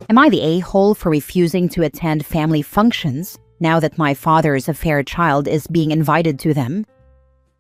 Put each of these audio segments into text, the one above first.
Am I the a-hole for refusing to attend family functions now that my father's affair child is being invited to them?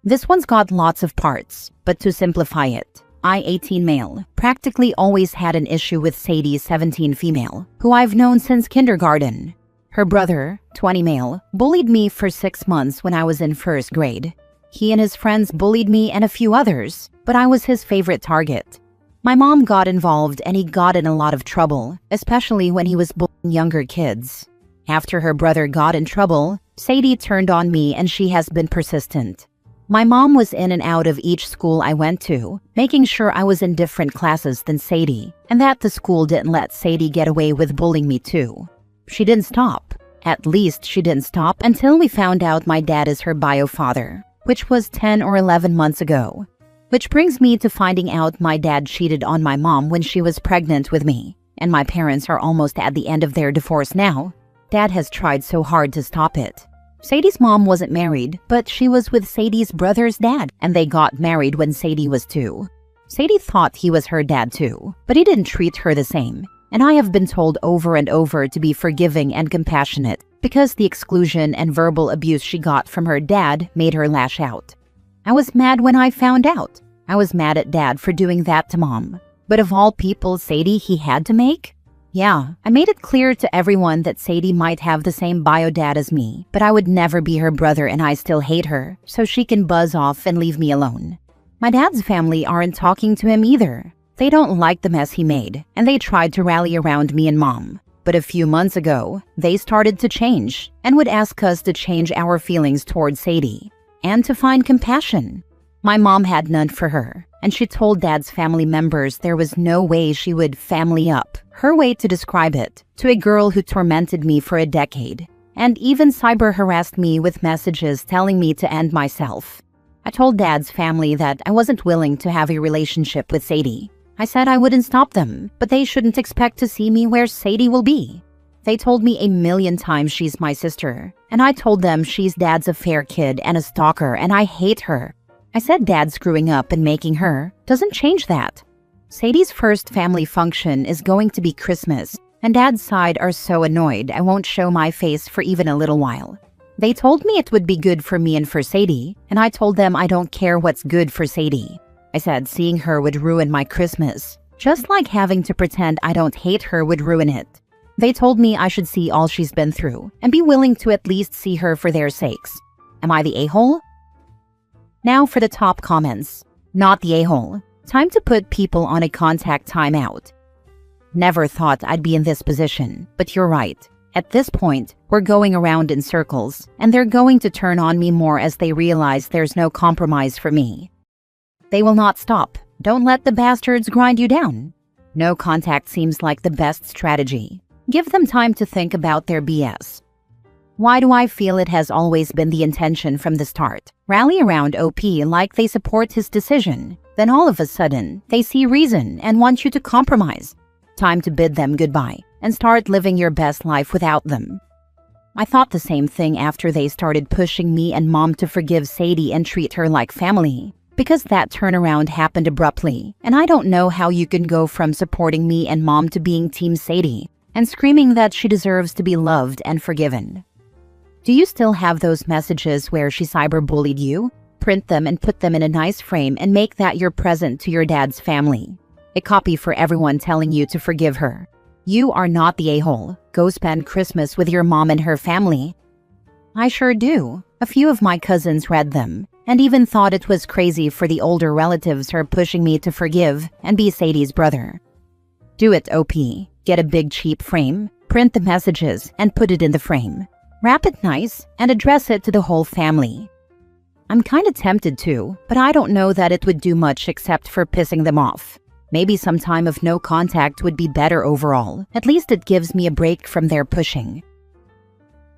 This one's got lots of parts, but to simplify it, I, 18 male, practically always had an issue with Sadie, 17 female, who I've known since kindergarten. Her brother, 20 male, bullied me for 6 months when I was in 1st grade. He and his friends bullied me and a few others, but I was his favorite target. My mom got involved and he got in a lot of trouble, especially when he was bullying younger kids. After her brother got in trouble, Sadie turned on me and she has been persistent. My mom was in and out of each school I went to, making sure I was in different classes than Sadie, and that the school didn't let Sadie get away with bullying me too. She didn't stop. At least she didn't stop until we found out my dad is her bio father, which was 10 or 11 months ago. Which brings me to finding out my dad cheated on my mom when she was pregnant with me, and my parents are almost at the end of their divorce now. Dad has tried so hard to stop it. Sadie's mom wasn't married, but she was with Sadie's brother's dad, and they got married when Sadie was 2. Sadie thought he was her dad too, but he didn't treat her the same. And I have been told over and over to be forgiving and compassionate because the exclusion and verbal abuse she got from her dad made her lash out. I was mad when I found out. I was mad at Dad for doing that to Mom. But of all people Sadie he had to make? Yeah, I made it clear to everyone that Sadie might have the same bio dad as me, but I would never be her brother and I still hate her, so she can buzz off and leave me alone. My dad's family aren't talking to him either. They don't like the mess he made, and they tried to rally around me and Mom. But a few months ago, they started to change and would ask us to change our feelings towards Sadie and to find compassion. My mom had none for her, and she told Dad's family members there was no way she would family up, her way to describe it, to a girl who tormented me for a decade, and even cyber harassed me with messages telling me to end myself. I told Dad's family that I wasn't willing to have a relationship with Sadie. I said I wouldn't stop them, but they shouldn't expect to see me where Sadie will be. They told me a million times she's my sister, and I told them she's Dad's affair kid and a stalker and I hate her. I said Dad screwing up and making her doesn't change that. Sadie's first family function is going to be Christmas, and Dad's side are so annoyed I won't show my face for even a little while. They told me it would be good for me and for Sadie, and I told them I don't care what's good for Sadie. I said seeing her would ruin my Christmas, just like having to pretend I don't hate her would ruin it. They told me I should see all she's been through and be willing to at least see her for their sakes. Am I the a-hole? Now for the top comments. Not the a-hole. Time to put people on a contact timeout. Never thought I'd be in this position, but you're right. At this point, we're going around in circles, and they're going to turn on me more as they realize there's no compromise for me. They will not stop. Don't let the bastards grind you down. No contact seems like the best strategy. Give them time to think about their BS. Why do I feel it has always been the intention from the start? Rally around OP like they support his decision. Then all of a sudden, they see reason and want you to compromise. Time to bid them goodbye and start living your best life without them. I thought the same thing after they started pushing me and Mom to forgive Sadie and treat her like family. Because that turnaround happened abruptly, and I don't know how you can go from supporting me and Mom to being Team Sadie and screaming that she deserves to be loved and forgiven. Do you still have those messages where she cyberbullied you? Print them and put them in a nice frame and make that your present to your dad's family. A copy for everyone telling you to forgive her. You are not the a-hole. Go spend Christmas with your mom and her family. I sure do. A few of my cousins read them, and even thought it was crazy for the older relatives her pushing me to forgive and be Sadie's brother. Do it, OP. Get a big cheap frame, print the messages, and put it in the frame. Wrap it nice, and address it to the whole family. I'm kinda tempted to, but I don't know that it would do much except for pissing them off. Maybe some time of no contact would be better overall. At least it gives me a break from their pushing.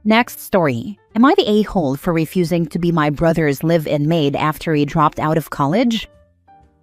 Next story. Am I the a-hole for refusing to be my brother's live-in maid after he dropped out of college?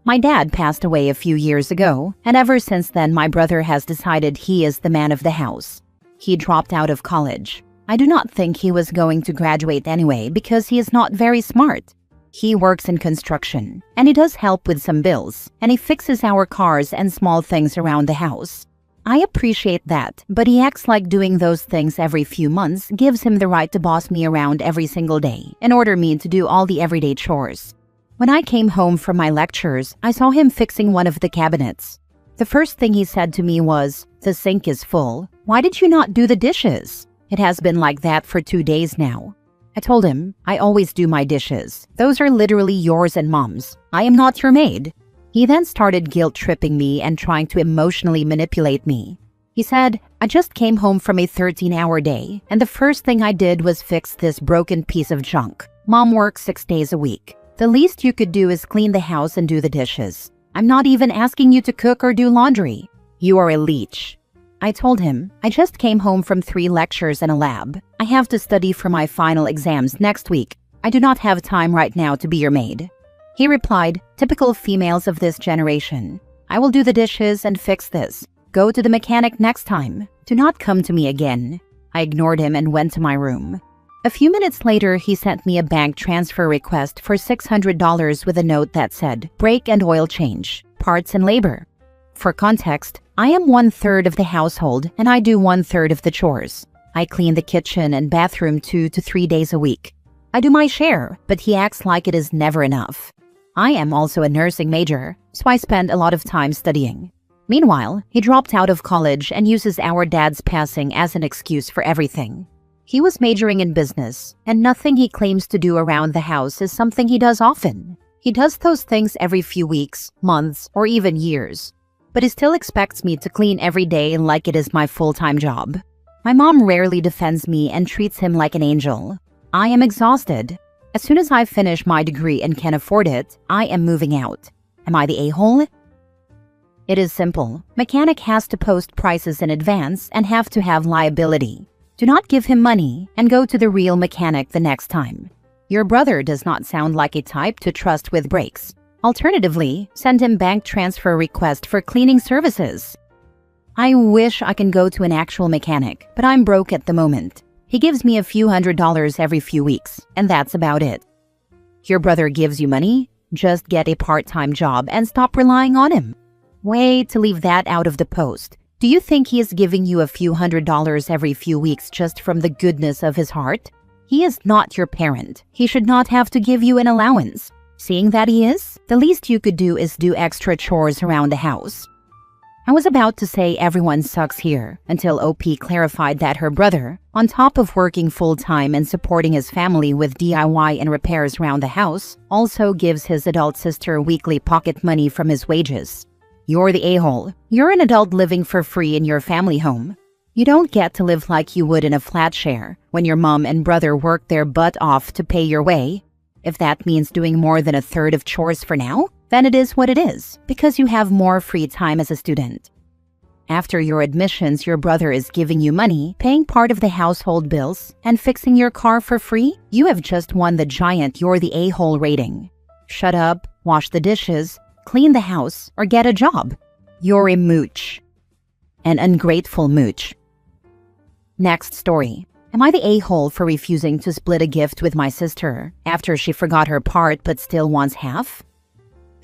My dad passed away a few years ago, and ever since then my brother has decided he is the man of the house. He dropped out of college. I do not think he was going to graduate anyway because he is not very smart. He works in construction, and he does help with some bills, and he fixes our cars and small things around the house. I appreciate that, but he acts like doing those things every few months gives him the right to boss me around every single day and order me to do all the everyday chores. When I came home from my lectures, I saw him fixing one of the cabinets. The first thing he said to me was, "The sink is full. Why did you not do the dishes?" It has been like that for 2 days now. I told him, "I always do my dishes. Those are literally yours and Mom's. I am not your maid." He then started guilt-tripping me and trying to emotionally manipulate me. He said, "I just came home from a 13-hour day, and the first thing I did was fix this broken piece of junk. Mom works 6 days a week. The least you could do is clean the house and do the dishes. I'm not even asking you to cook or do laundry. You are a leech." I told him, "I just came home from 3 lectures and a lab. I have to study for my final exams next week. I do not have time right now to be your maid." He replied, "Typical females of this generation. I will do the dishes and fix this. Go to the mechanic next time. Do not come to me again." I ignored him and went to my room. A few minutes later, he sent me a bank transfer request for $600 with a note that said, "Brake and oil change, parts and labor." For context, I am 1/3 of the household and I do 1/3 of the chores. I clean the kitchen and bathroom 2 to 3 days a week. I do my share, but he acts like it is never enough. I am also a nursing major, so I spend a lot of time studying. Meanwhile, he dropped out of college and uses our dad's passing as an excuse for everything. He was majoring in business, and nothing he claims to do around the house is something he does often. He does those things every few weeks, months, or even years. But he still expects me to clean every day like it is my full-time job. My mom rarely defends me and treats him like an angel. I am exhausted. As soon as I finish my degree and can afford it, I am moving out. Am I the a-hole? It is simple. Mechanic has to post prices in advance and have to have liability. Do not give him money and go to the real mechanic the next time. Your brother does not sound like a type to trust with brakes. Alternatively, send him bank transfer request for cleaning services. I wish I can go to an actual mechanic, but I'm broke at the moment. He gives me a few $100s every few weeks, and that's about it. Your brother gives you money? Just get a part-time job and stop relying on him. Wait to leave that out of the post. Do you think he is giving you a few $100s every few weeks just from the goodness of his heart? He is not your parent. He should not have to give you an allowance. Seeing that he is, the least you could do is do extra chores around the house. I was about to say everyone sucks here until OP clarified that her brother, on top of working full-time and supporting his family with DIY and repairs around the house, also gives his adult sister weekly pocket money from his wages. You're the a-hole. You're an adult living for free in your family home. You don't get to live like you would in a flat share when your mom and brother work their butt off to pay your way. If that means doing more than 1/3 of chores for now, then it is what it is, because you have more free time as a student. After your admissions, your brother is giving you money, paying part of the household bills, and fixing your car for free? You have just won the giant "you're the a-hole" rating. Shut up, wash the dishes, clean the house, or get a job. You're a mooch. An ungrateful mooch. Next story. Am I the a-hole for refusing to split a gift with my sister after she forgot her part but still wants half?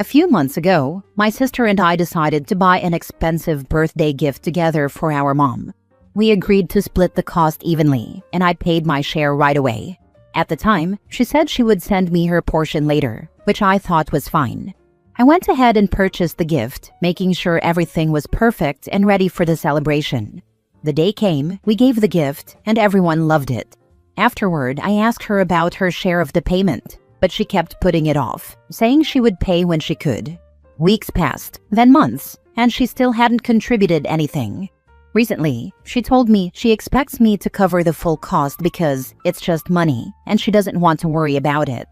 A few months ago, my sister and I decided to buy an expensive birthday gift together for our mom. We agreed to split the cost evenly, and I paid my share right away. At the time, she said she would send me her portion later, which I thought was fine. I went ahead and purchased the gift, making sure everything was perfect and ready for the celebration. The day came, we gave the gift, and everyone loved it. Afterward, I asked her about her share of the payment, but she kept putting it off, saying she would pay when she could. Weeks passed, then months, and she still hadn't contributed anything. Recently, she told me she expects me to cover the full cost because it's just money, and she doesn't want to worry about it.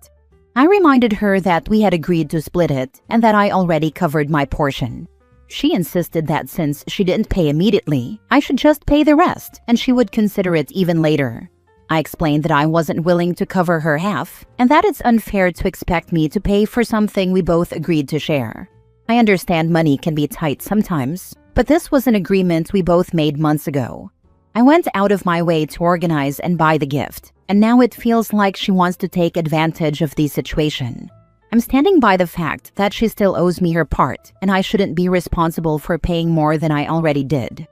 I reminded her that we had agreed to split it and that I already covered my portion. She insisted that since she didn't pay immediately, I should just pay the rest and she would consider it even later. I explained that I wasn't willing to cover her half and that it's unfair to expect me to pay for something we both agreed to share. I understand money can be tight sometimes, but this was an agreement we both made months ago. I went out of my way to organize and buy the gift, and now it feels like she wants to take advantage of the situation. I'm standing by the fact that she still owes me her part, and I shouldn't be responsible for paying more than I already did.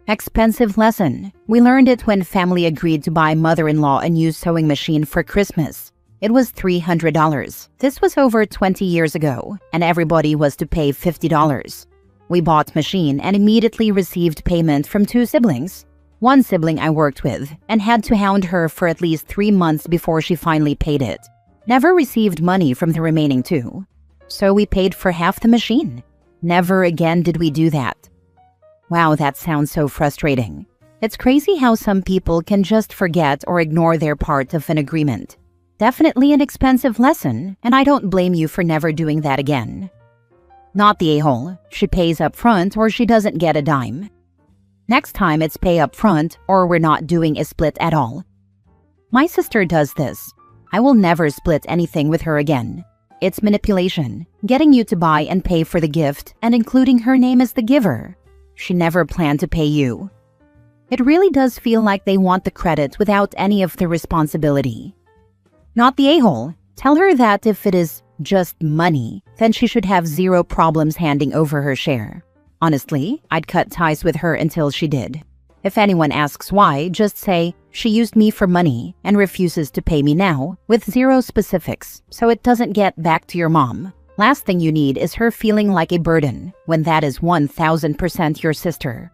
Expensive lesson. We learned it when family agreed to buy mother-in-law a new sewing machine for Christmas. It was $300. This was over 20 years ago, and everybody was to pay $50. We bought machine and immediately received payment from 2 siblings. One sibling I worked with and had to hound her for at least 3 months before she finally paid it. Never received money from the remaining 2. So we paid for half the machine. Never again did we do that. Wow, that sounds so frustrating. It's crazy how some people can just forget or ignore their part of an agreement. Definitely an expensive lesson, and I don't blame you for never doing that again. Not the a-hole. She pays up front or she doesn't get a dime. Next time it's pay up front or we're not doing a split at all. My sister does this. I will never split anything with her again. It's manipulation, getting you to buy and pay for the gift and including her name as the giver. She never planned to pay you. It really does feel like they want the credit without any of the responsibility. Not the a-hole. Tell her that if it is just money, then she should have 0 problems handing over her share. Honestly, I'd cut ties with her until she did. If anyone asks why, just say, she used me for money and refuses to pay me now, with 0 specifics, so it doesn't get back to your mom. Last thing you need is her feeling like a burden, when that is 1000% your sister.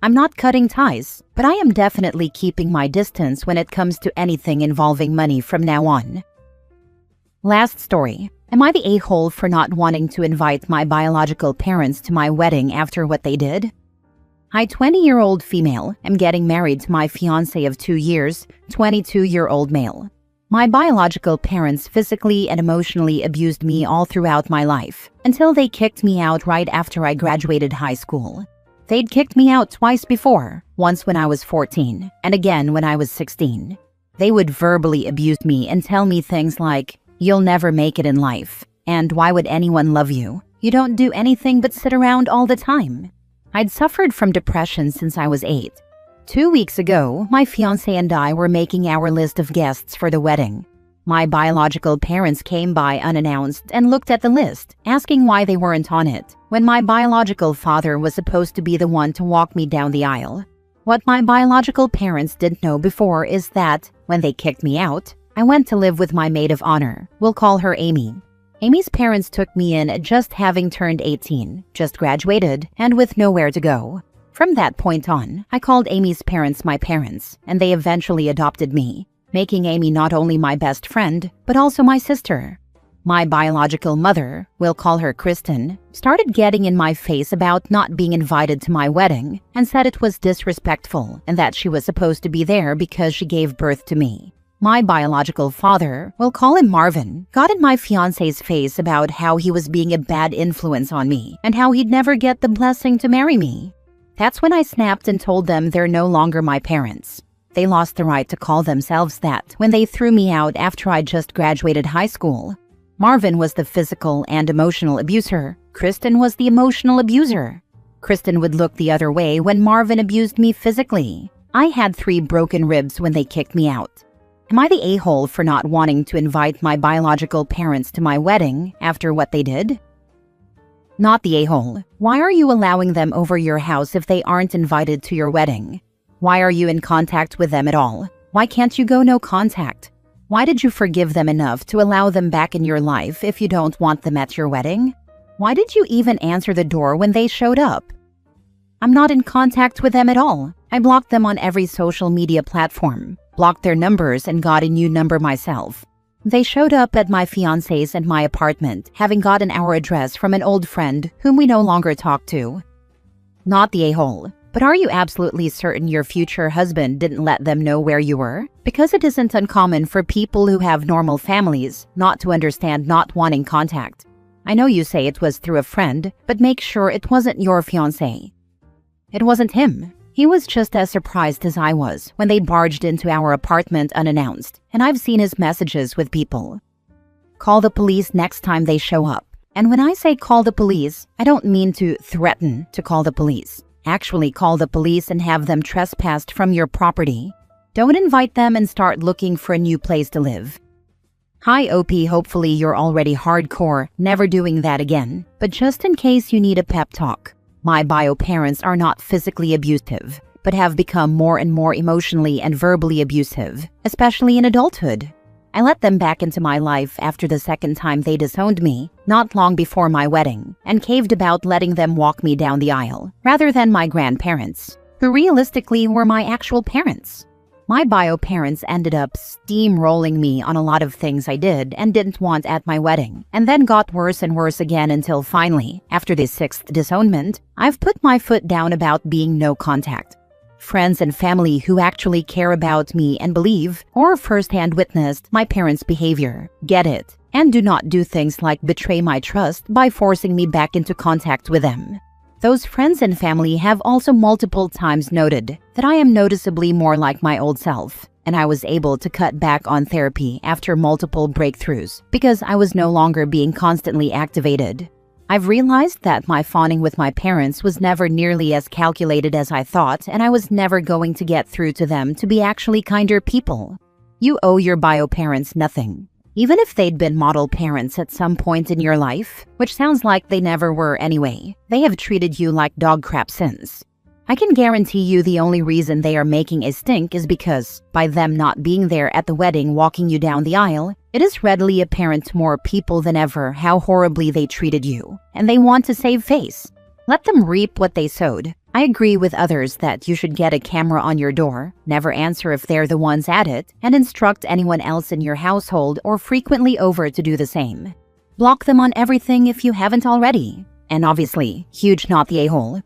I'm not cutting ties, but I am definitely keeping my distance when it comes to anything involving money from now on. Last story. Am I the a-hole for not wanting to invite my biological parents to my wedding after what they did? I, 20-year-old female, am getting married to my fiancé of 2 years, 22-year-old male. My biological parents physically and emotionally abused me all throughout my life, until they kicked me out right after I graduated high school. They'd kicked me out twice before, once when I was 14, and again when I was 16. They would verbally abuse me and tell me things like, "You'll never make it in life," and "Why would anyone love you? You don't do anything but sit around all the time." I'd suffered from depression since I was 8. 2 weeks ago, my fiancé and I were making our list of guests for the wedding. My biological parents came by unannounced and looked at the list, asking why they weren't on it, when my biological father was supposed to be the one to walk me down the aisle. What my biological parents didn't know before is that, when they kicked me out, I went to live with my maid of honor. We'll call her Amy. Amy's parents took me in just having turned 18, just graduated, and with nowhere to go. From that point on, I called Amy's parents my parents, and they eventually adopted me, making Amy not only my best friend, but also my sister. My biological mother, we'll call her Kristen, started getting in my face about not being invited to my wedding and said it was disrespectful and that she was supposed to be there because she gave birth to me. My biological father, we'll call him Marvin, got in my fiancé's face about how he was being a bad influence on me and how he'd never get the blessing to marry me. That's when I snapped and told them they're no longer my parents. They lost the right to call themselves that when they threw me out after I just graduated high school. Marvin was the physical and emotional abuser. Kristen was the emotional abuser. Kristen would look the other way when Marvin abused me physically. I had 3 broken ribs when they kicked me out. Am I the a-hole for not wanting to invite my biological parents to my wedding after what they did? Not the a-hole. Why are you allowing them over your house if they aren't invited to your wedding? Why are you in contact with them at all? Why can't you go no contact? Why did you forgive them enough to allow them back in your life if you don't want them at your wedding? Why did you even answer the door when they showed up? I'm not in contact with them at all. I blocked them on every social media platform, blocked their numbers, and got a new number myself. They showed up at my fiancé's and my apartment, having gotten our address from an old friend whom we no longer talk to. Not the a-hole. But are you absolutely certain your future husband didn't let them know where you were? Because it isn't uncommon for people who have normal families not to understand not wanting contact. I know you say it was through a friend, but make sure it wasn't your fiancé. It wasn't him. He was just as surprised as I was when they barged into our apartment unannounced, and I've seen his messages with people. Call the police next time they show up. And when I say call the police, I don't mean to threaten to call the police. Actually call the police and have them trespassed from your property. Don't invite them and start looking for a new place to live. Hi OP, hopefully you're already hardcore, never doing that again. But just in case you need a pep talk. My bio parents are not physically abusive, but have become more and more emotionally and verbally abusive, especially in adulthood. I let them back into my life after the second time they disowned me, not long before my wedding, and caved about letting them walk me down the aisle, rather than my grandparents, who realistically were my actual parents. My bio parents ended up steamrolling me on a lot of things I did and didn't want at my wedding, and then got worse and worse again until finally, after the sixth disownment, I've put my foot down about being no contact. Friends and family who actually care about me and believe, or firsthand witnessed, my parents' behavior, get it, and do not do things like betray my trust by forcing me back into contact with them. Those friends and family have also multiple times noted that I am noticeably more like my old self, and I was able to cut back on therapy after multiple breakthroughs because I was no longer being constantly activated. I've realized that my fawning with my parents was never nearly as calculated as I thought, and I was never going to get through to them to be actually kinder people. You owe your bio parents nothing. Even if they'd been model parents at some point in your life, which sounds like they never were anyway, they have treated you like dog crap since. I can guarantee you the only reason they are making a stink is because, by them not being there at the wedding walking you down the aisle, it is readily apparent to more people than ever how horribly they treated you, and they want to save face. Let them reap what they sowed. I agree with others that you should get a camera on your door, never answer if they're the ones at it, and instruct anyone else in your household or frequently over to do the same. Block them on everything if you haven't already. And obviously, huge not the a-hole,